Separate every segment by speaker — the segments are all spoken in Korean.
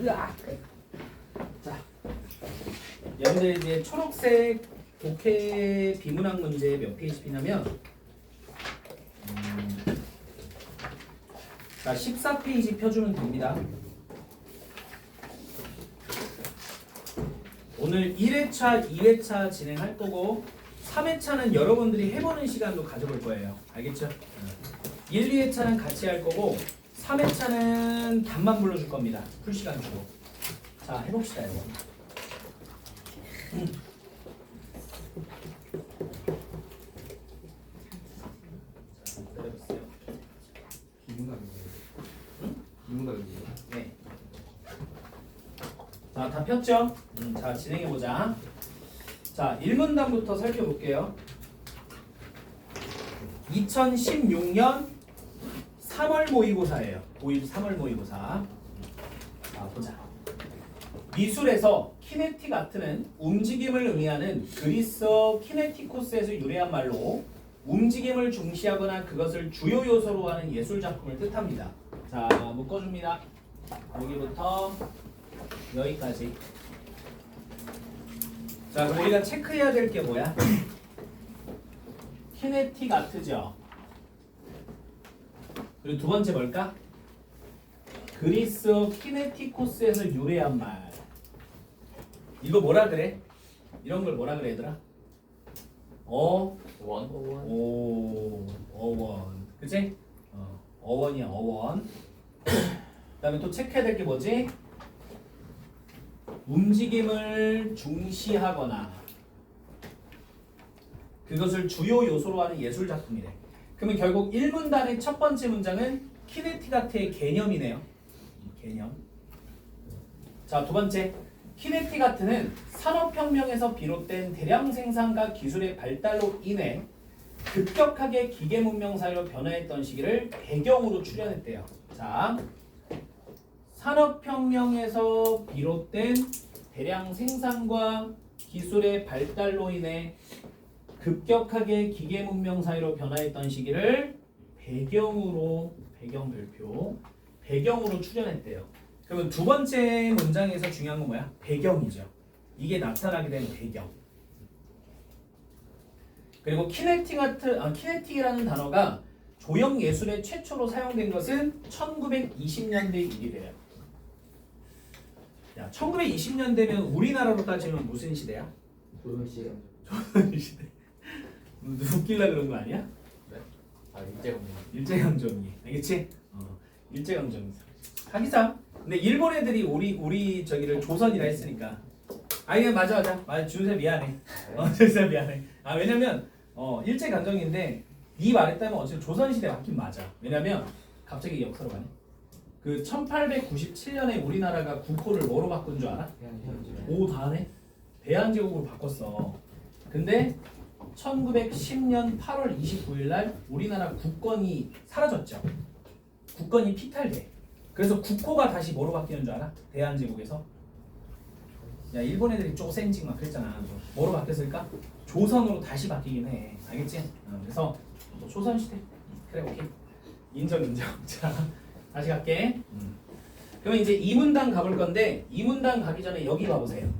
Speaker 1: 으악. 자, 여러분들 이제 초록색 독해 비문학 문제 몇 페이지냐면 자 14페이지 펴주면 됩니다. 오늘 1회차, 2회차 진행할 거고 3회차는 여러분들이 해보는 시간도 가져볼 거예요. 알겠죠? 1, 2회차는 같이 할 거고 3회차는 답만 불러줄 겁니다. 풀 시간 주고. 자, 해봅시다, 이거. 자, 기다려보세요.
Speaker 2: 비문학이에요.
Speaker 1: 네. 자, 다 폈죠? 자, 진행해보자. 자, 1문단부터 살펴볼게요. 2016년 3월 모의고사예요. 고1 3월 모의고사. 자, 보자. 미술에서 키네틱 아트는 움직임을 의미하는 그리스어 키네티코스에서 유래한 말로 움직임을 중시하거나 그것을 주요 요소로 하는 예술 작품을 뜻합니다. 자, 묶어줍니다. 여기부터 여기까지. 자, 그럼 우리가 체크해야 될 게 뭐야? 키네틱 아트죠. 그리고 두 번째 뭘까? 그리스어 키네티코스에서 유래한 말. 이거 뭐라 그래? 이런 걸 뭐라 그래, 얘들아? 어원. 그치? 어원이야, 어원. 그 다음에 또 체크해야 될 게 뭐지? 움직임을 중시하거나 그것을 주요 요소로 하는 예술 작품이래. 그러면 결국 1문단의 첫 번째 문장은 키네틱 아트의 개념이네요. 개념. 자, 두 번째. 키네틱 아트는 산업혁명에서 비롯된 대량 생산과 기술의 발달로 인해 급격하게 기계 문명 사회로 변화했던 시기를 배경으로 추려냈대요. 자, 산업혁명에서 비롯된 대량 생산과 기술의 발달로 인해 급격하게 기계 문명 사회로 변화했던 시기를 배경으로 배경으로 추려냈대요. 그러면 두 번째 문장에서 중요한 건 뭐야? 배경이죠. 이게 나타나게 되는 배경. 그리고 키네틱이라는 단어가 조형 예술에 최초로 사용된 것은 1920년대 일이래요. 야, 1920년대면 우리나라로 따지면 무슨 시대야?
Speaker 2: 조선시대.
Speaker 1: 조선시대. 웃기려 그런 거 아니야?
Speaker 2: 네? 아 일제강점.
Speaker 1: 일제강점기. 알겠지? 일제강점기. 하기사. 근데 일본 애들이 우리 저기를 조선이라 했으니까. 아니 맞아. 준세 미안해. 준세 미안해. 아 왜냐면 일제강점기인데 네 말했다면 어차피 조선시대 맞긴 맞아. 왜냐면 갑자기 역사로 가네. 그 1897년에 우리나라가 국호를 뭐로 바꾼 줄 알아? 오 다네. 대한제국으로 바꿨어. 근데 1910년 8월 29일 날 우리나라 국권이 사라졌죠. 국권이 피탈돼. 그래서 국호가 다시 뭐로 바뀌는 줄 알아? 대한제국에서. 야 일본 애들이 쪼센징 막 그랬잖아. 뭐로 바뀌었을까? 조선으로 다시 바뀌긴 해. 알겠지? 그래서 조선시대. 그래 오케이. 인정. 자 다시 갈게. 그러면 이제 2문단 가볼 건데 2문단 가기 전에 여기 봐보세요.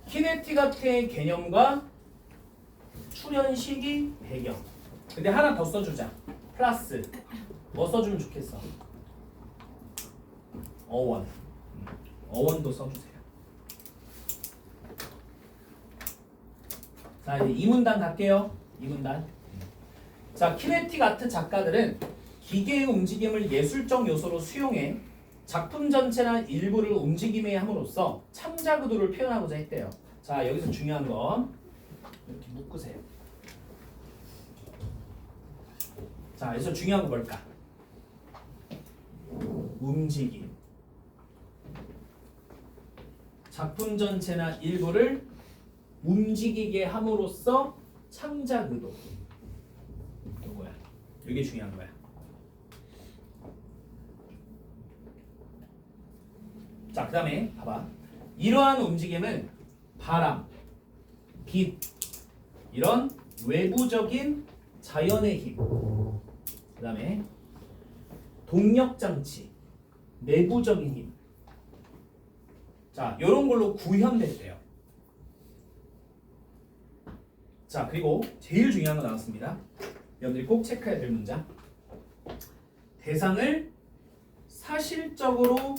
Speaker 1: 키네틱 아트의 개념과 출현 시기 배경. 근데 하나 더 써주자. 플러스 뭐 써주면 좋겠어? 어원. 어원도 써주세요. 자 이제 2문단 갈게요. 2문단. 자 키네틱 아트 작가들은 기계의 움직임을 예술적 요소로 수용해 작품 전체나 일부를 움직임에 함으로써 창작 의도를 표현하고자 했대요. 자 여기서 중요한 건 이렇게 묶으세요. 자 여기서 중요한 건 뭘까? 움직임. 작품 전체나 일부를 움직이게 함으로써 창작 의도. 이거야. 이게 중요한 거야. 자, 그 다음에 봐봐. 이러한 움직임은 바람, 빛, 이런 외부적인 자연의 힘, 그 다음에 동력장치, 내부적인 힘, 자, 요런 걸로 구현됐대요. 자, 그리고 제일 중요한 거 나왔습니다. 여러분들이 꼭 체크해야 될 문장. 대상을 사실적으로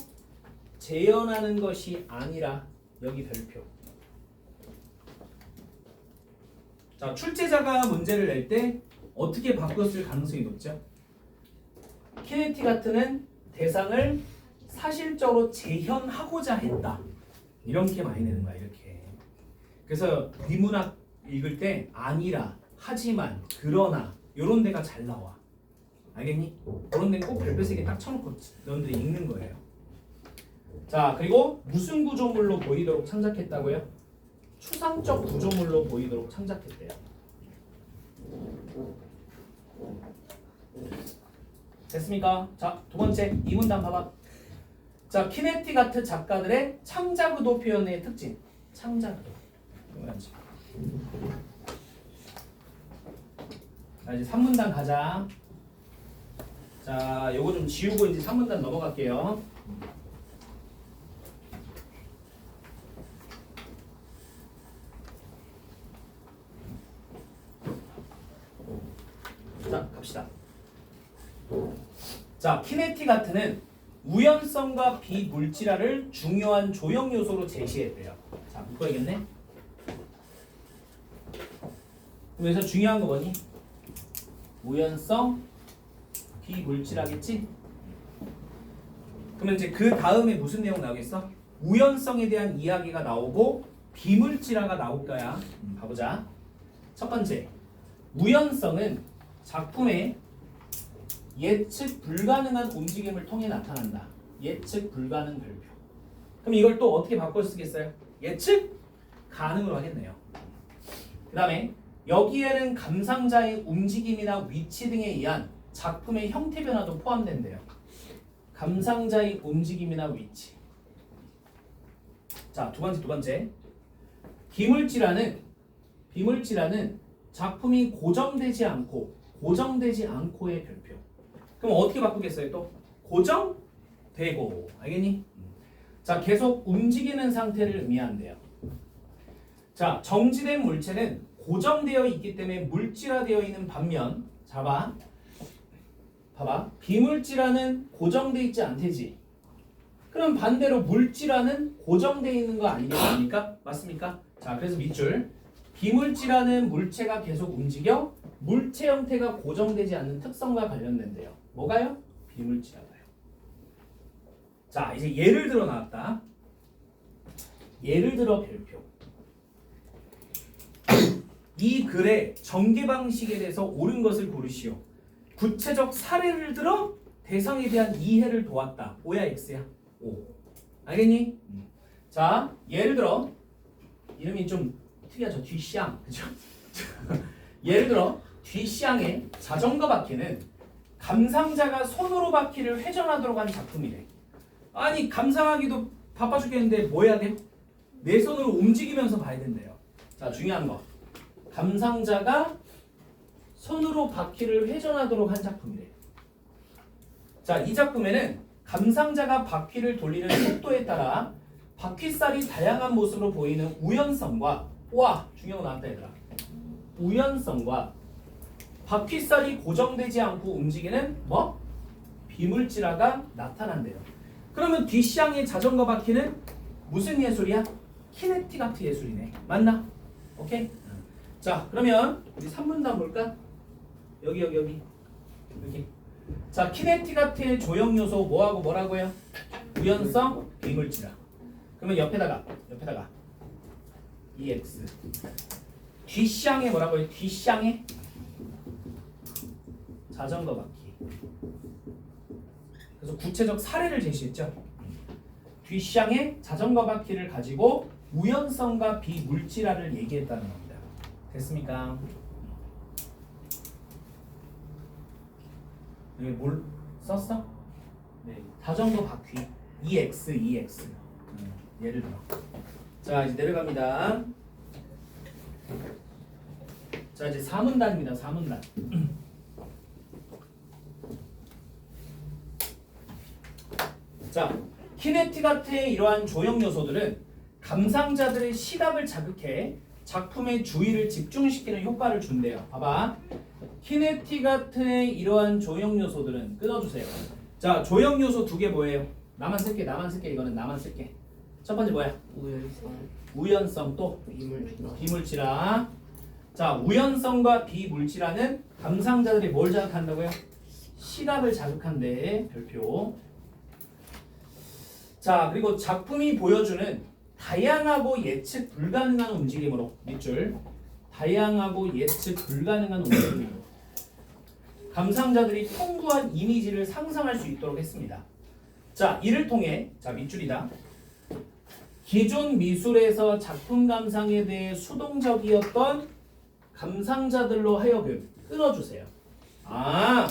Speaker 1: 재현하는 것이 아니라 여기 별표. 자, 출제자가 문제를 낼 때 어떻게 바꿨을 가능성이 높죠? 키네틱아트는 대상을 사실적으로 재현하고자 했다. 이렇게 많이 내는 거야, 이렇게. 그래서 비문학 읽을 때 아니라, 하지만, 그러나 이런 데가 잘 나와. 알겠니? 그런 데는 꼭 별표 3개 딱 쳐놓고 너희들이 읽는 거예요. 자, 그리고 무슨 구조물로 보이도록 창작했다고요? 추상적 구조물로 보이도록 창작했대요. 됐습니까? 자, 두 번째 이 문단 봐봐. 자, 키네틱아트 작가들의 창작 의도 표현의 특징. 창작 의도. 자, 이제 3문단 가자. 자, 요거 좀 지우고 이제 3문단 넘어갈게요. 자, 갑시다. 자, 키네틱아트는 우연성과 비물질화를 중요한 조형 요소로 제시했대요. 자, 묶어야겠네. 그래서 중요한 거 뭐니? 우연성, 비물질화겠지? 그러면 이제 그 다음에 무슨 내용 나오겠어? 우연성에 대한 이야기가 나오고 비물질화가 나올 거야. 가보자. 첫 번째, 우연성은 작품의 예측 불가능한 움직임을 통해 나타난다. 예측 불가능 별표. 그럼 이걸 또 어떻게 바꿔 쓰겠어요? 예측 가능으로 하겠네요. 그 다음에 여기에는 감상자의 움직임이나 위치 등에 의한 작품의 형태 변화도 포함된대요. 감상자의 움직임이나 위치. 자, 두 번째. 비물질화는 작품이 고정되지 않고의 별표. 그럼 어떻게 바꾸겠어요? 또 고정되고. 알겠니? 자, 계속 움직이는 상태를 의미한대요. 자, 정지된 물체는 고정되어 있기 때문에 물질화되어 있는 반면, 봐봐. 비물질화는 고정되어 있지 않대지. 그럼 반대로 물질화는 고정되어 있는 거 아니겠습니까? 맞습니까? 자, 그래서 밑줄. 비물질화는 물체가 계속 움직여 물체 형태가 고정되지 않는 특성과 관련된대요. 뭐가요? 비물질화가요. 자, 이제 예를 들어 나왔다. 예를 들어 별표. 이 글의 전개 방식에 대해서 옳은 것을 고르시오. 구체적 사례를 들어 대상에 대한 이해를 도왔다. O야 X야? O. 알겠니? 자, 예를 들어 이름이 좀 특이하죠. 뒷시앙. 그죠? 예를 들어 뒷시앙의 자전거 바퀴는 감상자가 손으로 바퀴를 회전하도록 한 작품이래. 아니, 감상하기도 바빠 죽겠는데 뭐 해야 돼? 내 손으로 움직이면서 봐야 된대요. 자, 중요한 거. 감상자가 손으로 바퀴를 회전하도록 한 작품이래. 자, 이 작품에는 감상자가 바퀴를 돌리는 속도에 따라 바퀴살이 다양한 모습으로 보이는 우연성과, 와, 중요한 거 나왔다 얘들아. 우연성과 바퀴살이 고정되지 않고 움직이는 뭐? 비물질화가 나타난대요. 그러면 뒷시앙의 자전거 바퀴는 무슨 예술이야? 키네틱아트 예술이네. 맞나? 오케이? 자, 그러면 우리 3문단 볼까? 여기. 자, 키네틱아트의 조형 요소 뭐하고 뭐라고요? 우연성, 비물질화. 그러면 옆에다가 EX. 뒷시앙에 뭐라고요? 뒷시앙에 자전거 바퀴. 그래서 구체적 사례를 제시했죠. 뒷시앙에 자전거 바퀴를 가지고 우연성과 비물질화를 얘기했다는 겁니다. 됐습니까? 여기 뭘 썼어? 네, 자전거 바퀴 EX. 예를 들어. 자, 이제 내려갑니다. 자, 이제 4문단입니다. 4문단. 자, 키네티가트의 이러한 조형 요소들은 감상자들의 시각을 자극해 작품의 주의를 집중시키는 효과를 준대요. 봐봐. 키네티가트의 이러한 조형 요소들은 끊어주세요. 자, 조형 요소 두 개 뭐예요? 나만 쓸게, 나만 쓸게. 이거는 나만 쓸게. 첫 번째 뭐야? 우연성 또 비물질화. 자, 우연성과 비물질화는 감상자들이 뭘 자극한다고요? 시각을 자극한대. 별표. 자, 그리고 작품이 보여주는 다양하고 예측 불가능한 움직임으로 밑줄 다양하고 예측 불가능한 움직임으로 감상자들이 풍부한 이미지를 상상할 수 있도록 했습니다. 자, 이를 통해 자 밑줄이다. 기존 미술에서 작품 감상에 대해 수동적이었던 감상자들로 하여금 끊어주세요. 아,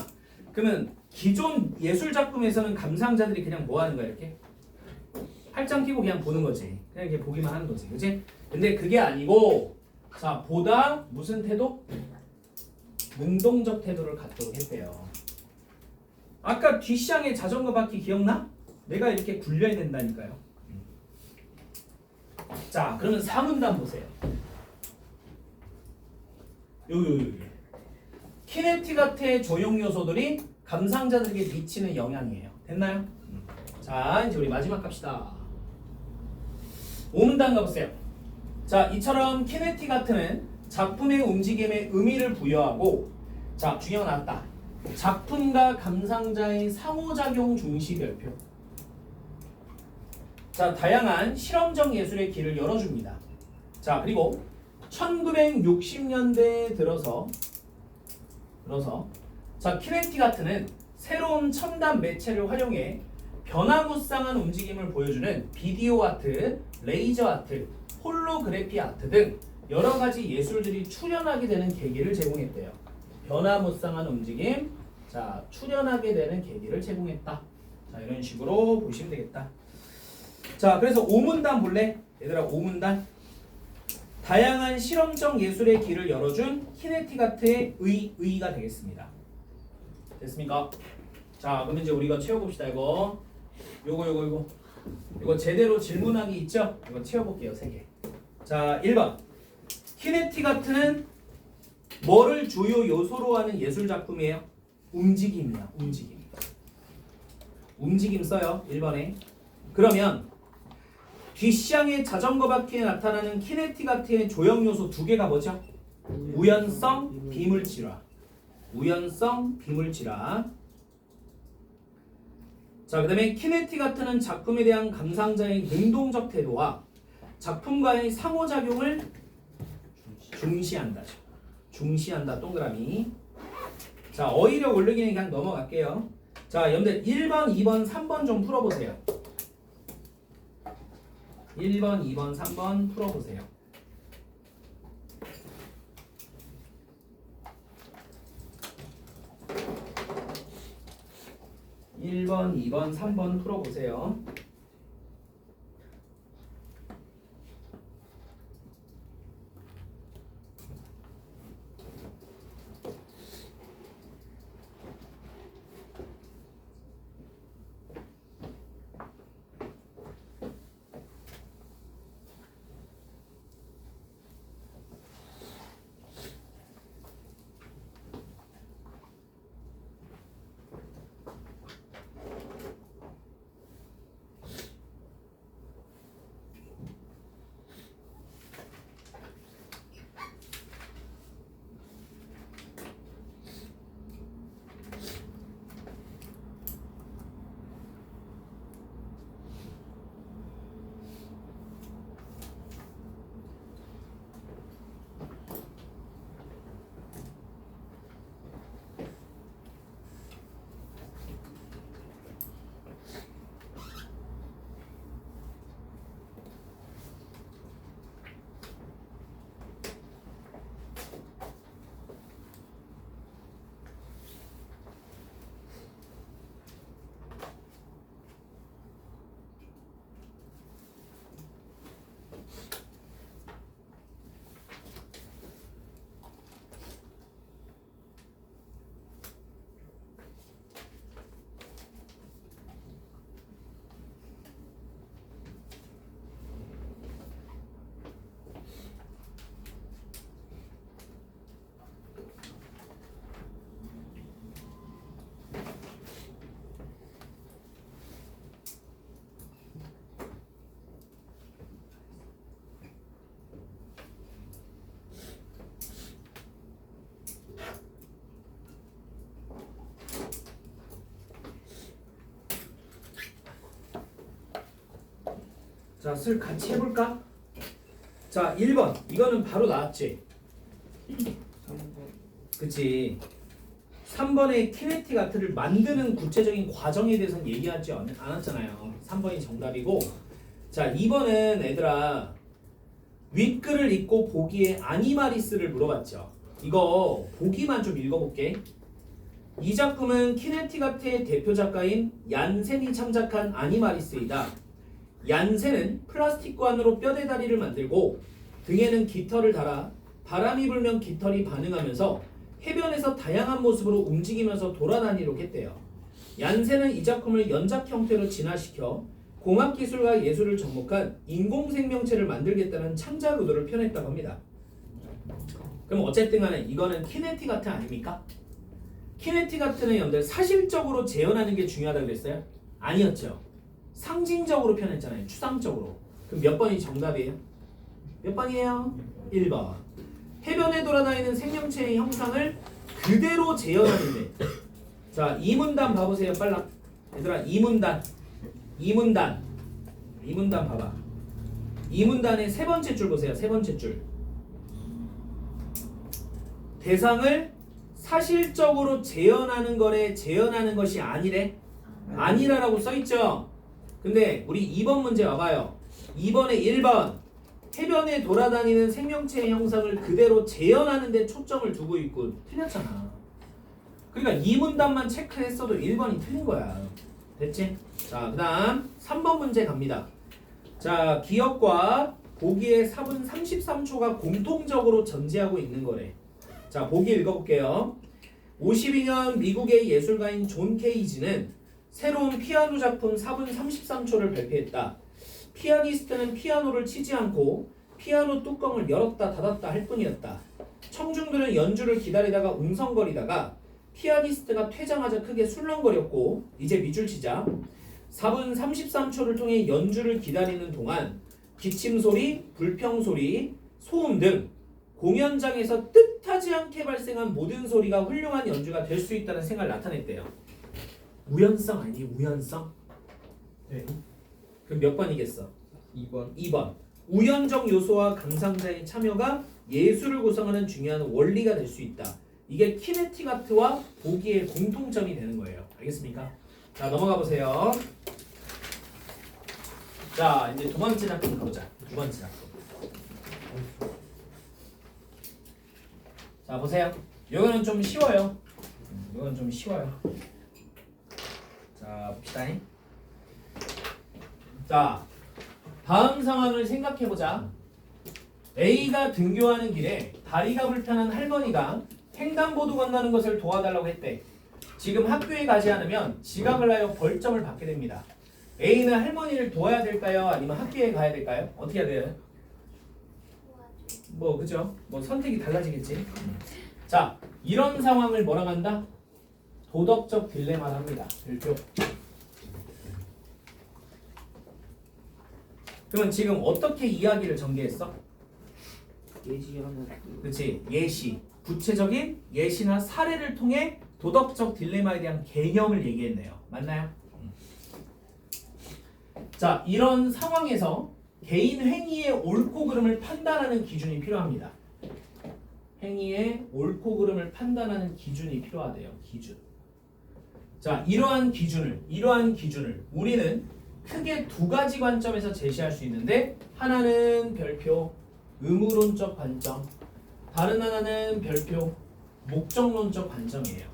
Speaker 1: 그러면 기존 예술 작품에서는 감상자들이 그냥 뭐 하는 거야 이렇게? 팔짱 끼고 그냥 보는 거지. 그냥 이렇게 보기만 하는 거지. 그치? 근데 그게 아니고 자, 보다 무슨 태도? 능동적 태도를 갖도록 했대요. 아까 뒷샹의 자전거 바퀴 기억나? 내가 이렇게 굴려야 된다니까요. 자, 그러면 4문단 보세요. 여기. 키네티가트의 조형 요소들이 감상자들에게 미치는 영향이에요. 됐나요? 자, 이제 우리 마지막 갑시다. 5문단 가보세요. 자, 이처럼 키네티가트는 작품의 움직임에 의미를 부여하고 자, 중요한 거 나왔다. 작품과 감상자의 상호작용 중시 별표. 자, 다양한 실험적 예술의 길을 열어줍니다. 자, 그리고 1960년대에 들어서 자, 키네티가트는 새로운 첨단 매체를 활용해 변화무쌍한 움직임을 보여주는 비디오 아트, 레이저 아트, 홀로그래피 아트 등 여러 가지 예술들이 출현하게 되는 계기를 제공했대요. 변화무쌍한 움직임, 자, 출현하게 되는 계기를 제공했다. 자, 이런 식으로 보시면 되겠다. 자, 그래서 5문단 볼래? 얘들아, 5문단. 다양한 실험적 예술의 길을 열어준 키네티가트의 의의가 되겠습니다. 됐습니까? 자, 그럼 이제 우리가 채워봅시다. 이거 제대로 질문하기 있죠? 이거 채워볼게요. 3개. 자, 1번. 키네티가트는 뭐를 주요 요소로 하는 예술 작품이에요? 움직임이야. 움직임 써요. 1번에. 그러면 뒷샹의 자전거 바퀴에 나타나는 키네티가트의 조형 요소 2개가 뭐죠? 우연성, 비물질화. 자, 그 다음에 키네티가트는 작품에 대한 감상자의 능동적 태도와 작품과의 상호작용을 중시한다. 동그라미. 자, 어휘력 올리기는 그냥 넘어갈게요. 자, 여러분들 1번, 2번, 3번 좀 풀어보세요. 1번, 2번, 3번 풀어보세요. (1번) (2번) (3번) 풀어보세요. 자, 쓸 같이 해볼까? 자, 1번. 이거는 바로 나왔지? 그치? 3번의 키네틱 아트를 만드는 구체적인 과정에 대해서는 얘기하지 않았잖아요. 3번이 정답이고. 자, 2번은 얘들아 윗글을 읽고 보기에 아니마리스를 물어봤죠. 이거 보기만 좀 읽어볼게. 이 작품은 키네틱 아트의 대표 작가인 얀센이 창작한 아니마리스이다. 얀센은 플라스틱 관으로 뼈대다리를 만들고 등에는 깃털을 달아 바람이 불면 깃털이 반응하면서 해변에서 다양한 모습으로 움직이면서 돌아다니도록 했대요. 얀센은 이 작품을 연작 형태로 진화시켜 공학기술과 예술을 접목한 인공생명체를 만들겠다는 창작 의도를 표현했다고 합니다. 그럼 어쨌든 간에 이거는 키네틱 아트 아닙니까? 키네틱 아트는 여러분들 사실적으로 재현하는 게 중요하다고 그랬어요? 아니었죠. 상징적으로 표현했잖아요. 추상적으로. 그럼 몇 번이 정답이에요? 몇 번이에요? 1번. 해변에 돌아다니는 생명체의 형상을 그대로 재현하는데. 자, 이 문단 봐보세요. 빨라. 얘들아, 이 문단 봐봐. 이 문단의 세 번째 줄 보세요. 세 번째 줄. 대상을 사실적으로 재현하는 거래, 재현하는 것이 아니래. 아니라라고 써있죠. 근데 우리 2번 문제 와봐요. 2번에 1번 해변에 돌아다니는 생명체의 형상을 그대로 재현하는 데 초점을 두고 있고 틀렸잖아. 그러니까 이 문단만 체크했어도 1번이 틀린 거야. 됐지? 자, 그 다음 3번 문제 갑니다. 자, 기억과 보기의 4분 33초가 공통적으로 전제하고 있는 거래. 자, 보기 읽어볼게요. 52년 미국의 예술가인 존 케이지는 새로운 피아노 작품 4분 33초를 발표했다. 피아니스트는 피아노를 치지 않고 피아노 뚜껑을 열었다 닫았다 할 뿐이었다. 청중들은 연주를 기다리다가 웅성거리다가 피아니스트가 퇴장하자 크게 술렁거렸고 이제 밑줄 치자. 4분 33초를 통해 연주를 기다리는 동안 기침소리, 불평소리, 소음 등 공연장에서 뜻하지 않게 발생한 모든 소리가 훌륭한 연주가 될 수 있다는 생각을 나타냈대요. 우연성 아니 우연성? 네. 그럼 몇 번이겠어?
Speaker 2: 2번.
Speaker 1: 2번. 우연적 요소와 감상자의 참여가 예술을 구성하는 중요한 원리가 될 수 있다. 이게 키네틱 아트와 보기의 공통점이 되는 거예요. 알겠습니까? 자, 넘어가 보세요. 자, 이제 두 번째 작품 가보자. 두 번째 작품. 자, 보세요. 이거는 좀 쉬워요. 이건 좀 쉬워요. 자, 봅시다. 자, 다음 상황을 생각해보자. A가 등교하는 길에 다리가 불편한 할머니가 횡단보도 건너는 것을 도와달라고 했대. 지금 학교에 가지 않으면 지각을 하여 벌점을 받게 됩니다. A는 할머니를 도와야 될까요? 아니면 학교에 가야 될까요? 어떻게 해야 돼요? 뭐 그죠? 뭐 선택이 달라지겠지. 자, 이런 상황을 뭐라고 한다? 도덕적 딜레마를 합니다. 별표. 그러면 지금 어떻게 이야기를 전개했어?
Speaker 2: 예시하는
Speaker 1: 그렇지. 예시. 구체적인 예시나 사례를 통해 도덕적 딜레마에 대한 개념을 얘기했네요. 맞나요? 자, 이런 상황에서 개인 행위의 옳고 그름을 판단하는 기준이 필요합니다. 행위의 옳고 그름을 판단하는 기준이 필요하대요. 기준. 자, 이러한 기준을 우리는 크게 두 가지 관점에서 제시할 수 있는데, 하나는 별표 의무론적 관점, 다른 하나는 별표 목적론적 관점이에요.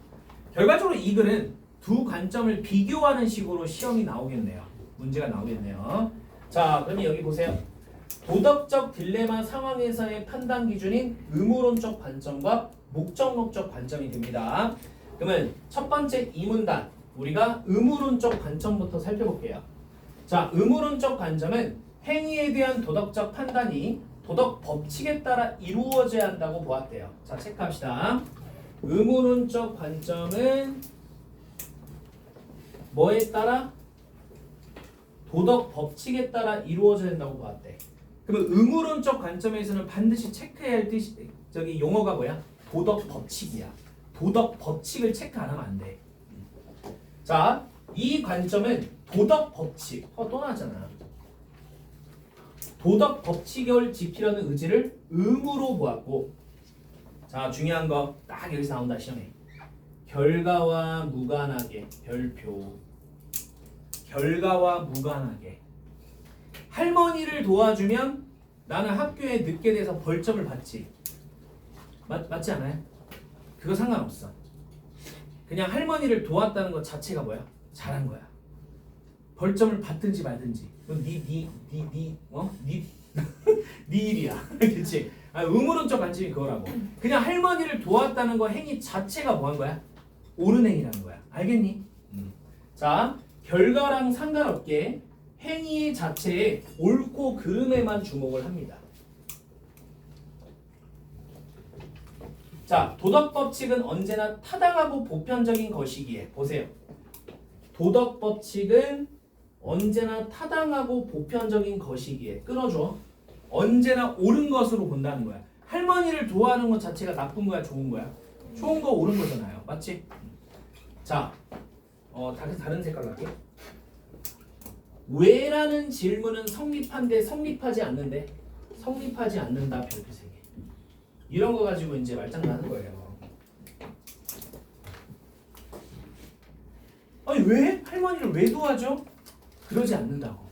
Speaker 1: 결과적으로 이 글은 두 관점을 비교하는 식으로 시험이 나오겠네요. 문제가 나오겠네요. 자, 그러면 여기 보세요. 도덕적 딜레마 상황에서의 판단 기준인 의무론적 관점과 목적론적 관점이 됩니다. 그러면 첫 번째 이 문단 우리가 의무론적 관점부터 살펴볼게요. 자, 의무론적 관점은 행위에 대한 도덕적 판단이 도덕 법칙에 따라 이루어져야 한다고 보았대요. 자, 체크합시다. 의무론적 관점은 뭐에 따라? 도덕 법칙에 따라 이루어져야 된다고 보았대. 그러면 의무론적 관점에서는 반드시 체크해야 할 뜻이, 저기 용어가 뭐야? 도덕 법칙이야. 도덕 법칙을 체크 안 하면 안 돼. 자, 이 관점은 도덕 법칙. 또 나왔잖아. 도덕 법칙을 지키려는 의지를 의무로 보았고, 자 중요한 거 딱 여기서 나온다 시험에. 결과와 무관하게 별표. 결과와 무관하게. 할머니를 도와주면 나는 학교에 늦게 돼서 벌점을 받지. 맞지 않아요? 그거 상관없어. 그냥 할머니를 도왔다는 것 자체가 뭐야? 잘한 거야. 벌점을 받든지 말든지. 그건 네 일이야. 그렇지? 의무론적 관점이 그거라고. 그냥 할머니를 도왔다는 거 행위 자체가 뭐 한 거야? 옳은 행위라는 거야. 알겠니? 자, 결과랑 상관없게 행위 자체의 옳고 그름에만 주목을 합니다. 자, 도덕 법칙은 언제나 타당하고 보편적인 것이기에 보세요. 도덕 법칙은 언제나 타당하고 보편적인 것이기에 끌어줘. 언제나 옳은 것으로 본다는 거야. 할머니를 도와하는 것 자체가 나쁜 거야, 좋은 거야? 좋은 거 옳은 거잖아요. 맞지? 자, 다른 색깔로 할게. 왜라는 질문은 성립한데 성립하지 않는데 성립하지 않는다 별표 3개. 이런 거 가지고 이제 말장난하는 거예요. 아니 왜? 할머니를 왜 도와줘? 그러지 않는다고.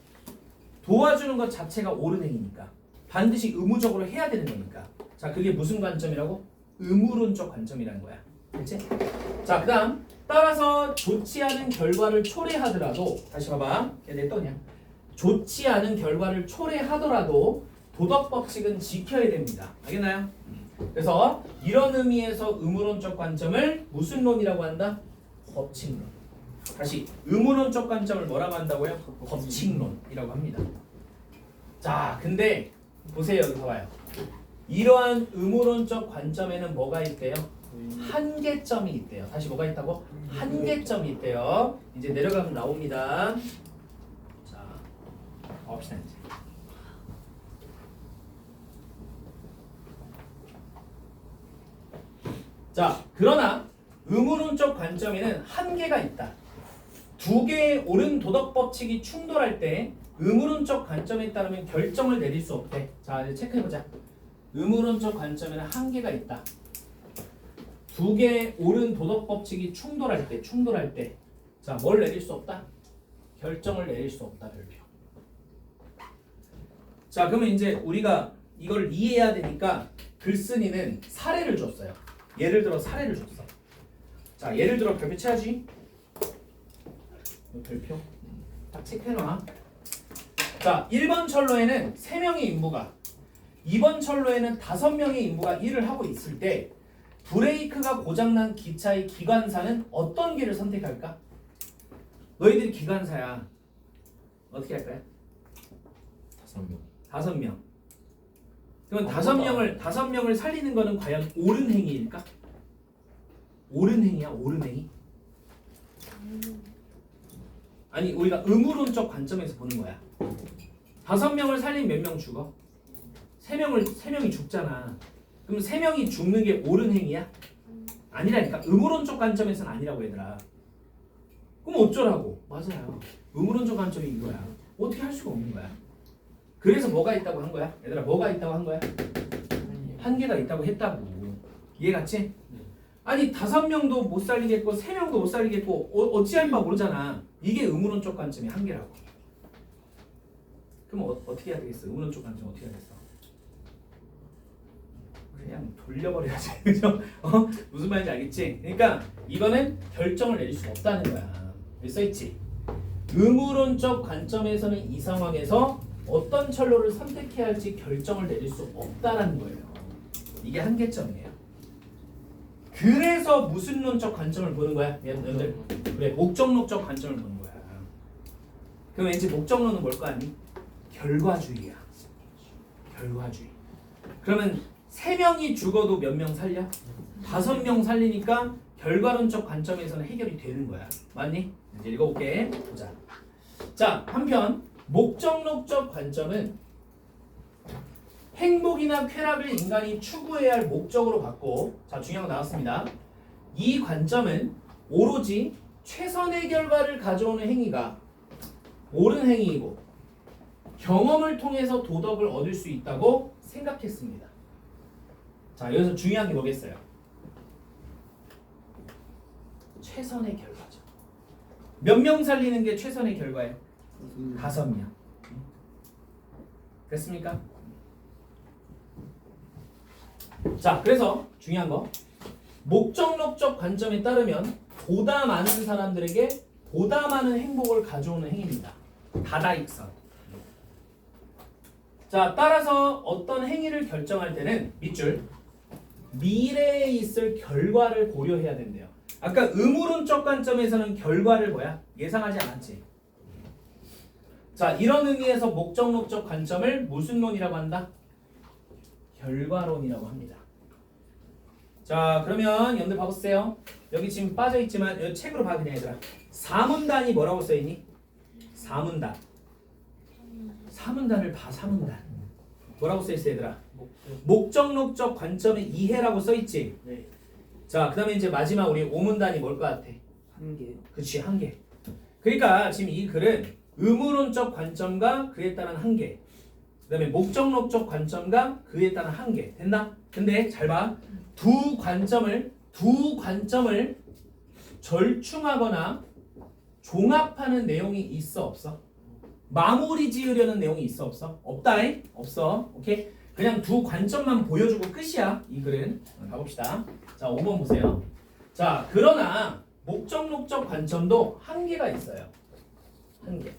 Speaker 1: 도와주는 것 자체가 옳은 행위니까. 반드시 의무적으로 해야 되는 거니까. 자, 그게 무슨 관점이라고? 의무론적 관점이라는 거야. 그렇지? 자, 그 다음 따라서 좋지 않은 결과를 초래하더라도 다시 봐봐. 내 떠냐? 좋지 않은 결과를 초래하더라도 도덕 법칙은 지켜야 됩니다. 알겠나요? 그래서 이런 의미에서 의무론적 관점을 무슨 론이라고 한다? 법칙론. 다시 의무론적 관점을 뭐라고 한다고요? 법칙론이라고 합니다. 자, 근데 보세요. 여기 봐봐요. 이러한 의무론적 관점에는 뭐가 있대요? 한계점이 있대요. 다시 뭐가 있다고? 한계점이 있대요. 이제 내려가면 나옵니다. 자, 봅시다 이제. 자, 그러나 의무론적 관점에는 한계가 있다. 두 개의 옳은 도덕 법칙이 충돌할 때 의무론적 관점에 따르면 결정을 내릴 수 없대. 자, 이제 체크해보자. 의무론적 관점에는 한계가 있다. 두 개의 옳은 도덕 법칙이 충돌할 때, 자, 뭘 내릴 수 없다? 결정을 내릴 수 없다, 별표. 자, 그러면 이제 우리가 이걸 이해해야 되니까 글쓴이는 사례를 줬어요. 예를 들어 사례를 줬어. 자, 예를 들어 별표 쳐야지. 별표 딱 체크해놔. 자, 1번 철로에는 3명의 인부가, 2번 철로에는 5명의 인부가 일을 하고 있을 때 브레이크가 고장난 기차의 기관사는 어떤 길을 선택할까? 너희들이 기관사야. 어떻게 할 거야?
Speaker 2: 5명.
Speaker 1: 5명. 그러면 5명을 살리는 거는 과연 옳은 행위일까? 옳은 행위야, 옳은 행위? 아니, 우리가 의무론적 관점에서 보는 거야. 5명을 살리면 몇 명 죽어? 3명이 죽잖아. 그럼 3명이 죽는 게 옳은 행위야? 아니라니까. 의무론적 관점에서는 아니라고 얘들아. 그럼 어쩌라고? 맞아요. 의무론적 관점이 이거야. 어떻게 할 수가 없는 거야. 그래서 뭐가 있다고 한 거야? 얘들아, 뭐가 있다고 한 거야? 한계가 있다고 했다고. 이해갔지? 아니 5명도 못 살리겠고 3명도 못 살리겠고 어찌할 바 모르잖아. 이게 의무론적 관점의 한계라고. 그럼 어떻게 해야 되겠어? 의무론적 관점 어떻게 해야겠어? 그냥 돌려버려야지. 그죠? 무슨 말인지 알겠지? 그러니까 이거는 결정을 내릴 수 없다는 거야. 여기 써있지? 의무론적 관점에서는 이 상황에서 어떤 철로를 선택해야 할지 결정을 내릴 수 없다라는 거예요. 이게 한계점이에요. 그래서 무슨 론적 관점을 보는 거야? 여러분들, 그래, 목적론적 관점을 보는 거야. 그럼 왠지 목적론은 뭘 거 아니? 결과주의야. 결과주의. 그러면 3명이 죽어도 몇 명 살려? 5명 살리니까 결과론적 관점에서는 해결이 되는 거야. 맞니? 이제 읽어볼게. 보자. 자, 한편 목적론적 관점은 행복이나 쾌락을 인간이 추구해야 할 목적으로 갖고, 자, 중요한 거 나왔습니다. 이 관점은 오로지 최선의 결과를 가져오는 행위가 옳은 행위이고 경험을 통해서 도덕을 얻을 수 있다고 생각했습니다. 자, 여기서 중요한 게 뭐겠어요? 최선의 결과죠. 몇 명 살리는 게 최선의 결과예요? 5명. 됐습니까? 자, 그래서 중요한 거 목적론적 관점에 따르면 보다 많은 사람들에게 보다 많은 행복을 가져오는 행위입니다. 다다익선. 자, 따라서 어떤 행위를 결정할 때는 밑줄 미래에 있을 결과를 고려해야 된대요. 아까 의무론적 관점에서는 결과를 뭐야? 예상하지 않았지. 자, 이런 의미에서 목적론적 관점을 무슨 론이라고 한다? 결과론이라고 합니다. 자, 그러면 여러분들 봐보세요. 여기 지금 빠져있지만 여기 책으로 봐 그냥 얘들아. 사문단이 뭐라고 써있니? 사문단. 사문단을 봐. 사문단 뭐라고 써있어 얘들아? 목적론적 관점의 이해라고 써있지?
Speaker 3: 네.
Speaker 1: 자, 그 다음에 이제 마지막 우리 오문단이 뭘 것 같아?
Speaker 3: 한개.
Speaker 1: 그치, 한계. 그러니까 지금 이 글은 의무론적 관점과 그에 따른 한계, 그 다음에 목적론적 관점과 그에 따른 한계. 됐나? 근데 잘 봐. 두 관점을 절충하거나 종합하는 내용이 있어 없어? 마무리 지으려는 내용이 있어 없어? 없다잉? 없어. 오케이? 그냥 두 관점만 보여주고 끝이야. 이 글은. 가봅시다. 자, 5번 보세요. 자, 그러나 목적론적 관점도 한계가 있어요. 한계.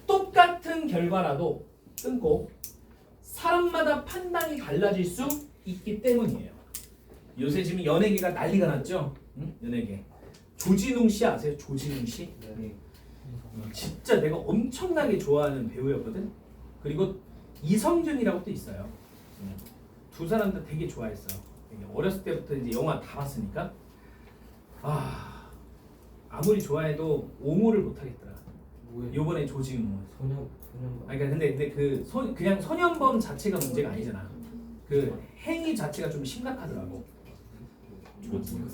Speaker 1: 똑같은 결과라도 끊고 사람마다 판단이 달라질 수 있기 때문이에요. 요새 지금 연예계가 난리가 났죠? 응? 연예계. 조진웅 씨 아세요? 조진웅 씨?
Speaker 3: 네.
Speaker 1: 진짜 내가 엄청나게 좋아하는 배우였거든. 그리고 이성균이라고 또 있어요. 두 사람 다 되게 좋아했어요. 어렸을 때부터 이제 영화 다 봤으니까. 아무리 좋아해도 옹호를 못 하겠더라.
Speaker 3: 뭐예요?
Speaker 1: 요번에 조진웅.
Speaker 3: 소년.
Speaker 1: 아니 그러니까 근데 그 그냥 소년범 자체가 문제가 아니잖아. 그 행위 자체가 좀 심각하더라고.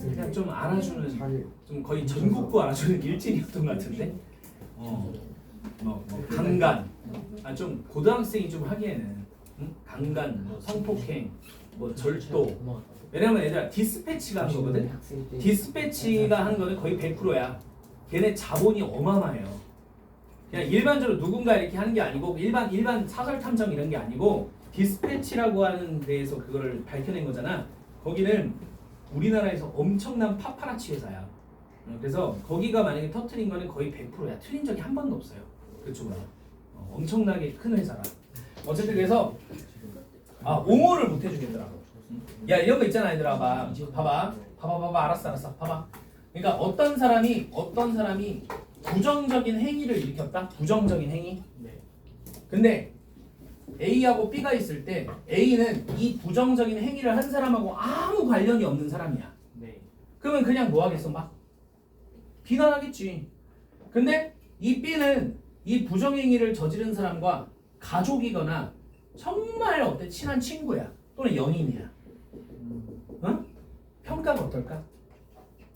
Speaker 1: 그냥 좀 알아주는, 좀 거의 전국구 알아주는 일진이었던 것 같은데. 뭐 강간, 좀 고등학생이 좀 하기에는 강간, 뭐 성폭행, 뭐 절도. 왜냐면 얘들아 디스패치가 한 거거든. 디스패치가 한 거는 거의 100%야. 걔네 자본이 어마어마해요. 그냥 일반적으로 누군가 이렇게 하는 게 아니고 일반 사설 탐정 이런 게 아니고 디스패치라고 하는 데에서 그거를 밝혀낸 거잖아. 거기는 우리나라에서 엄청난 파파라치 회사야. 그래서 거기가 만약에 터트린 거는 거의 100%야. 틀린 적이 한 번도 없어요. 그쪽으로. 엄청나게 큰 회사라. 어쨌든 그래서 옹호를 못 해주겠더라고. 야, 이런 거 있잖아 얘들아. 봐봐. 알았어. 봐봐. 그러니까 어떤 사람이 부정적인 행위를 일으켰다. 부정적인 행위.
Speaker 3: 네.
Speaker 1: 근데 A하고 B가 있을 때 A는 이 부정적인 행위를 한 사람하고 아무 관련이 없는 사람이야.
Speaker 3: 네.
Speaker 1: 그러면 그냥 뭐 하겠어? 막 비난하겠지. 근데 이 B는 이 부정행위를 저지른 사람과 가족이거나 정말 친한 친구야. 또는 연인이야. 어? 평가가 어떨까?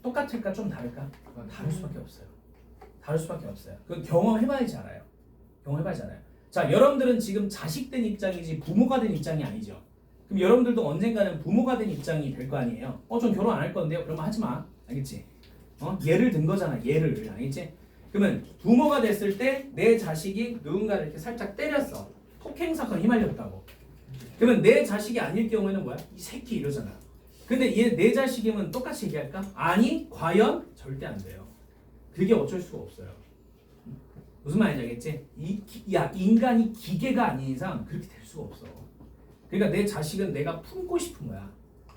Speaker 1: 똑같을까? 좀 다를까? 다를 수밖에 없어요. 그 경험해봐야지 알아요. 자, 여러분들은 지금 자식 된 입장이지 부모가 된 입장이 아니죠. 그럼 여러분들도 언젠가는 부모가 된 입장이 될 거 아니에요. 전 결혼 안 할 건데요. 그러면 하지 마. 알겠지? 예를 든 거잖아. 예를. 알겠지? 그러면 부모가 됐을 때 내 자식이 누군가를 이렇게 살짝 때렸어. 폭행 사건에 휘말렸다고. 그러면 내 자식이 아닐 경우에는 뭐야? 이 새끼 이러잖아. 근데 얘 내 자식이면 똑같이 얘기할까? 아니, 과연 절대 안 돼요. 그게 어쩔 수가 없어요. 무슨 말인지 알겠지? 인간이 기계가 아닌 이상 그렇게 될 수가 없어. 그러니까 내 자식은 내가 품고 싶은 거야.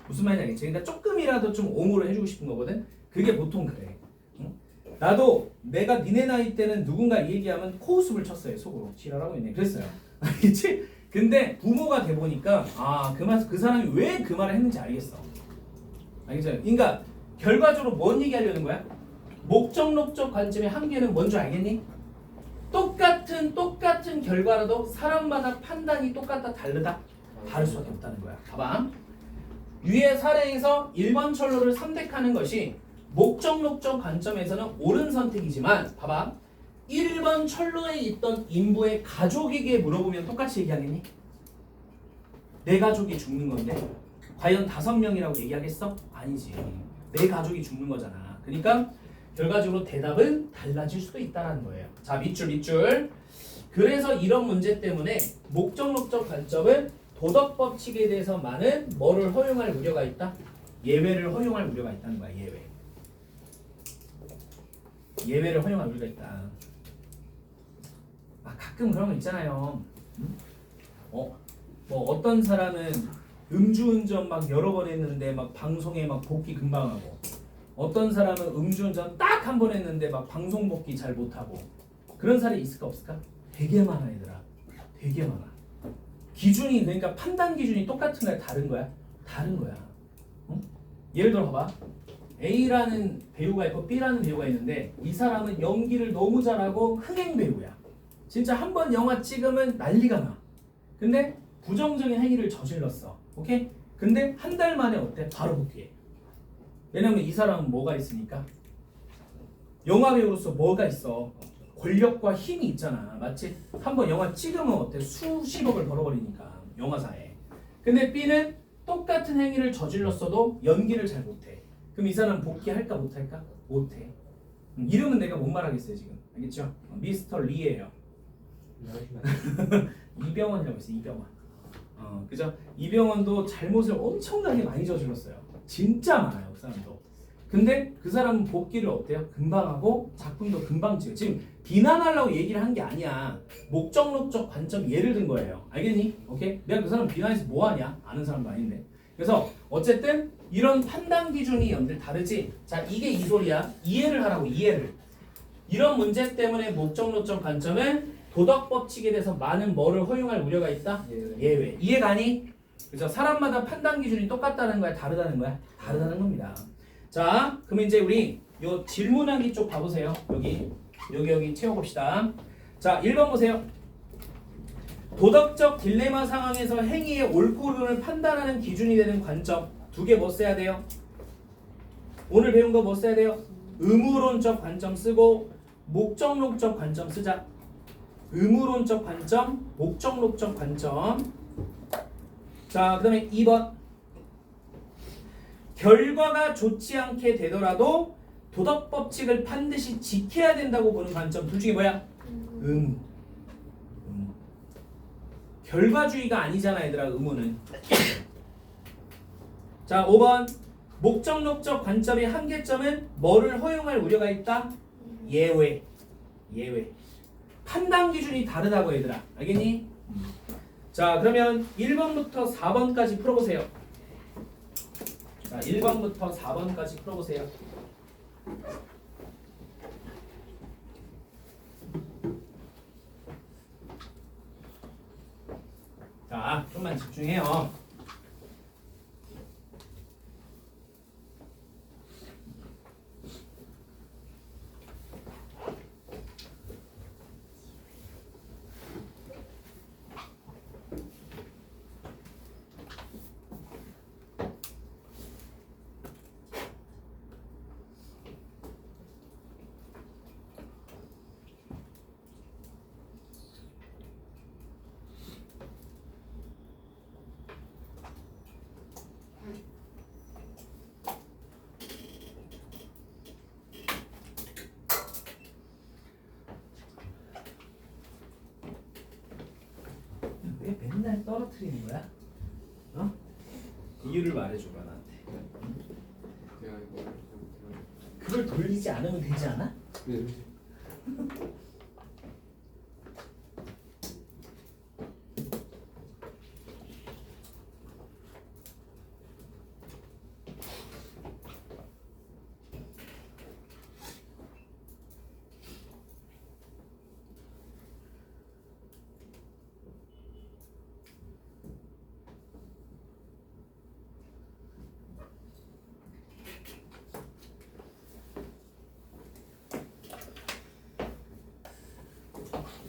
Speaker 1: 무슨 말인지 알겠지? 그러니까 조금이라도 좀 옹호를 해주고 싶은 거거든. 그게 보통 그래. 응? 나도 내가 니네 나이 때는 누군가 얘기하면 코웃음을 쳤어요. 속으로. 지랄하고 있네. 그랬어요. 알겠지? 근데 부모가 돼 보니까 그 사람이 왜 그 말을 했는지 알겠어. 알겠죠? 그러니까 결과적으로 뭔 얘기하려는 거야? 목적론적 관점의 한계는 뭔 줄 알겠니? 똑같은 결과라도 사람마다 판단이 똑같다 다르다? 다를 수밖에 없다는 거야. 봐봐. 위의 사례에서 1번 철로를 선택하는 것이 목적록적 관점에서는 옳은 선택이지만 봐봐 1번 철로에 있던 인부의 가족에게 물어보면 똑같이 얘기하겠니? 내 가족이 죽는 건데 과연 5명이라고 얘기하겠어? 아니지. 내 가족이 죽는 거잖아. 그러니까 결과적으로 대답은 달라질 수도 있다는 거예요. 자, 밑줄. 그래서 이런 문제 때문에 목적록적 관점은 도덕법칙에 대해서 많은 뭐를 허용할 우려가 있다? 예외를 허용할 우려가 있다는 거야. 예외를 허용할 우려가 있다. 가끔 그런 거 있잖아요. 뭐 어떤 사람은 음주운전 막 여러 번 했는데 막 방송에 막 복귀 금방 하고, 어떤 사람은 음주운전 딱 한 번 했는데 막 방송 복귀 잘 못하고. 그런 사례 있을까 없을까? 되게 많아 얘들아. 되게 많아. 기준이 그러니까 판단 기준이 똑같은 거야 다른 거야? 다른 거야. 응? 예를 들어 봐봐. A라는 배우가 있고 B라는 배우가 있는데 이 사람은 연기를 너무 잘하고 흥행 배우야. 진짜 한 번 영화 찍으면 난리가 나. 근데 부정적인 행위를 저질렀어. 오케이? 근데 한 달 만에 어때? 바로 복귀해. 왜냐면 이 사람은 뭐가 있으니까? 영화 배우로서 뭐가 있어? 권력과 힘이 있잖아. 맞지? 한 번 영화 찍으면 어때? 수십억을 벌어버리니까 영화사에. 근데 B는 똑같은 행위를 저질렀어도 연기를 잘 못해. 그럼 이 사람 복귀할까 못할까? 못해. 이름은 내가 못 말하겠어요 지금. 알겠죠? 미스터 리예요. 이병헌이라고 했어. 이병헌. 그죠? 이병헌도 잘못을 엄청나게 많이 저질렀어요. 진짜 많아요 그 사람도. 근데 그 사람은 복귀를 어때요? 금방 하고 작품도 금방 찍어요. 지금 비난하려고 얘기를 한 게 아니야. 목적록적 관점 예를 든 거예요. 알겠니? 오케이? 내가 그 사람 비난해서 뭐 하냐? 아는 사람도 아닌데. 그래서 어쨌든 이런 판단 기준이 연들 다르지. 자, 이게 이 소리야. 이해를 하라고. 이해를. 이런 문제 때문에 목적록적 관점은 도덕법칙에 대해서 많은 뭐를 허용할 우려가 있다? 예외. 이해가니? 그죠? 사람마다 판단 기준이 똑같다는 거야? 다르다는 거야? 다르다는 겁니다. 자, 그럼 이제 우리 요 질문하기 쪽 봐보세요. 여기 채워봅시다. 자, 1번 보세요. 도덕적 딜레마 상황에서 행위의 옳고 그름을 판단하는 기준이 되는 관점 2개 뭐 써야 돼요? 오늘 배운 거 뭐 써야 돼요? 의무론적 관점 쓰고 목적론적 관점 쓰자. 의무론적 관점, 목적론적 관점. 자, 그 다음에 2번. 결과가 좋지 않게 되더라도 도덕법칙을 반드시 지켜야 된다고 보는 관점. 둘 중에 뭐야? 의무. 결과주의가 아니잖아 얘들아. 의무는. 자, 5번. 목적론적 관점의 한계점은 뭐를 허용할 우려가 있다? 예외. 판단 기준이 다르다고 얘들아. 알겠니? 자, 그러면 1번부터 4번까지 풀어보세요. 자, 1번부터 4번까지 풀어보세요. 자, 좀만 집중해요. 왜 맨날 떨어뜨리는 거야? 이유를 말해줘봐 나한테.
Speaker 3: 내가 이거
Speaker 1: 그걸 돌리지 않으면 되지 않아?
Speaker 3: 네.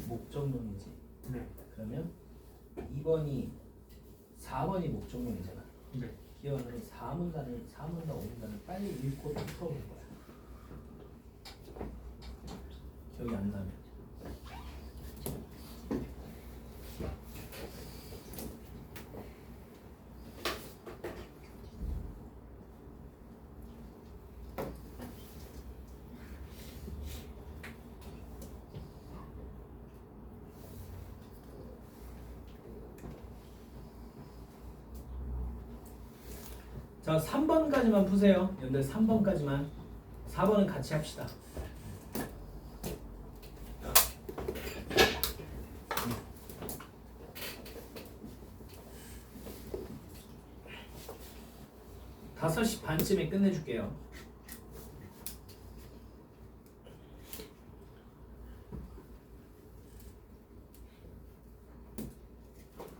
Speaker 1: 목적론이지.
Speaker 3: 네.
Speaker 1: 그러면 4번이 목적론이잖아.
Speaker 3: 네.
Speaker 1: 기억하는 4문단을 5문단을 빨리 읽고 또 풀어볼 거야. 기억이 안 나면. 자, 3번까지만 푸세요. 여러분들 3번까지만. 4번은 같이 합시다. 다섯 시 반쯤에 끝내줄게요.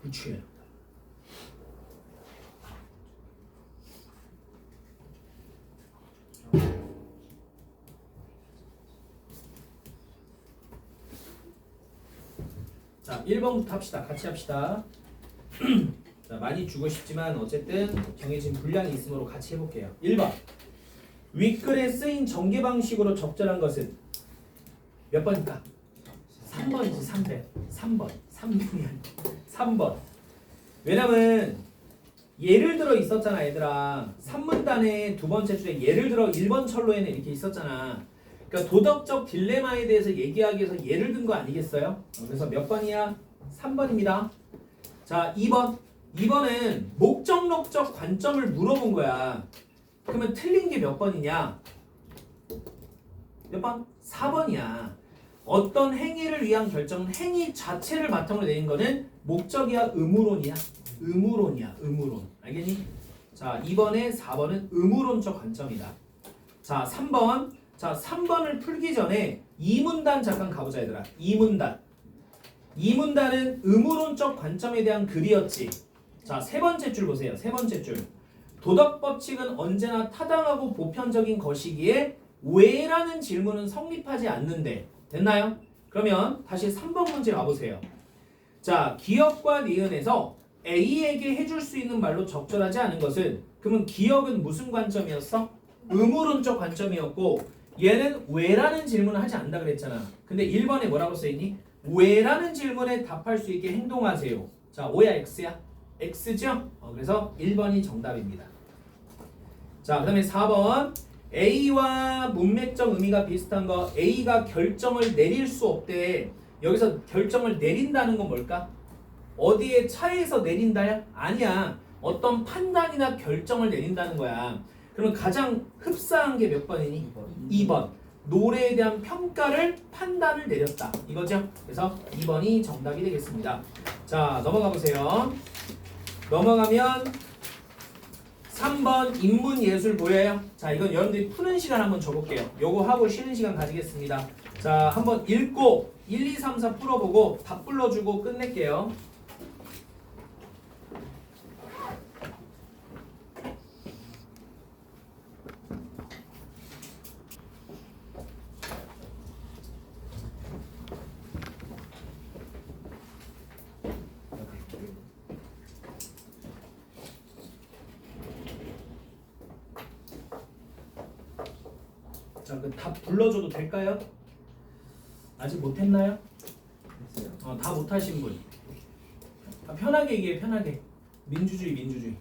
Speaker 1: 그치. 자, 1번부터 합시다. 같이 합시다. 자, 많이 주고 싶지만 어쨌든 정해진 분량이 있으므로 같이 해볼게요. 1번. 윗글에 쓰인 전개 방식으로 적절한 것은 몇 번일까? 3번이지. 3번. 3번이 아니야. 3번. 왜냐면 예를 들어 있었잖아, 얘들아. 3문단의 두 번째 줄에 예를 들어 1번 철로에는 이렇게 있었잖아. 그러니까 도덕적 딜레마에 대해서 얘기하기 위해서 예를 든 거 아니겠어요? 그래서 몇 번이야? 3번입니다. 자, 2번. 2번은 목적론적 관점을 물어본 거야. 그러면 틀린 게 몇 번이냐? 몇 번? 4번이야. 어떤 행위를 위한 결정은 행위 자체를 바탕으로 내린 거는 목적이야, 의무론이야? 의무론. 알겠니? 자, 2번에 4번은 의무론적 관점이다. 자, 3번. 자, 3번을 풀기 전에 2문단 잠깐 가보자, 얘들아. 2문단. 2문단은 의무론적 관점에 대한 글이었지. 자, 세 번째 줄 보세요. 세 번째 줄. 도덕 법칙은 언제나 타당하고 보편적인 것이기에 왜라는 질문은 성립하지 않는데. 됐나요? 그러면 다시 3번 문제 와보세요. 자, 기억과 니은에서 A에게 해줄 수 있는 말로 적절하지 않은 것은, 그러면 기억은 무슨 관점이었어? 의무론적 관점이었고 얘는 왜라는 질문을 하지 않는다 그랬잖아. 근데 1번에 뭐라고 써있니? 왜라는 질문에 답할 수 있게 행동하세요. 자, O야 X야? X죠? 그래서 1번이 정답입니다. 자, 그 다음에 4번. A와 문맥적 의미가 비슷한 거. A가 결정을 내릴 수 없대. 여기서 결정을 내린다는 건 뭘까? 어디에 차에서 내린다야? 아니야. 어떤 판단이나 결정을 내린다는 거야. 그러면 가장 흡사한 게 몇 번이니? 2번. 노래에 대한 평가를, 판단을 내렸다. 이거죠? 그래서 2번이 정답이 되겠습니다. 자, 넘어가 보세요. 넘어가면 3번 인문예술 보여요? 자, 이건 여러분들이 푸는 시간 한번 줘볼게요. 요거 하고 쉬는 시간 가지겠습니다. 자, 한번 읽고 1, 2, 3, 4 풀어보고 답 불러주고 끝낼게요. 자, 그 답 불러줘도 될까요? 아직 못했나요? 다 못하신 분. 편하게 얘기해, 편하게. 민주주의.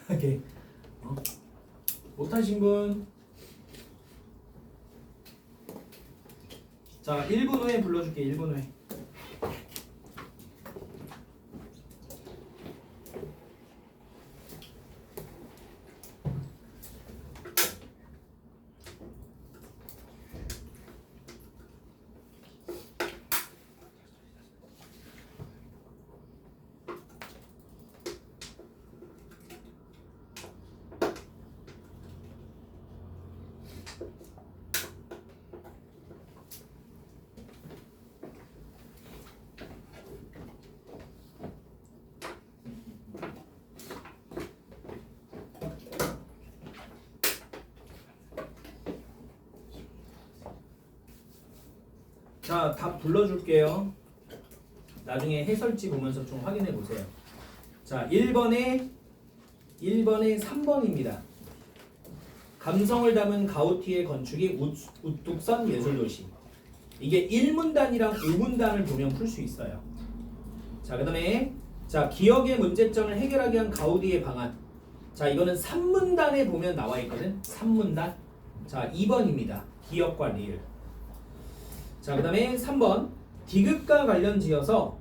Speaker 1: 편하게. 못하신 분. 자, 1분 후에 불러줄게, 1분 후에. 자, 답 불러줄게요. 나중에 해설지 보면서 좀 확인해 보세요. 자, 1번에 3번입니다. 감성을 담은 가우티의 건축이 우뚝선 예술도시. 이게 1문단이랑 5문단을 보면 풀 수 있어요. 자, 그 다음에 자, 기억의 문제점을 해결하기 위한 가우디의 방안. 자, 이거는 3문단에 보면 나와 있거든. 3문단. 자, 2번입니다. 기억과 리을. 자, 그 다음에 3번. 디귿과 관련 지어서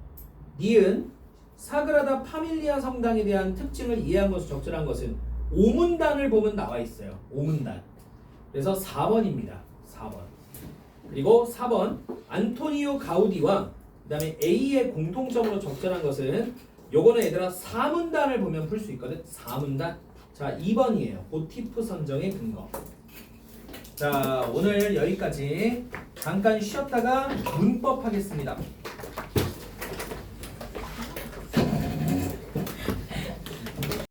Speaker 1: 니은 사그라다 파밀리아 성당에 대한 특징을 이해한 것으로 적절한 것은 5문단을 보면 나와 있어요. 5문단. 그래서 4번입니다. 4번. 그리고 4번. 안토니오 가우디와 그 다음에 A의 공통점으로 적절한 것은 요거는 얘들아 4문단을 보면 풀 수 있거든. 4문단. 자, 2번이에요. 모티프 선정의 근거. 자, 오늘 여기까지 잠깐 쉬었다가 문법 하겠습니다.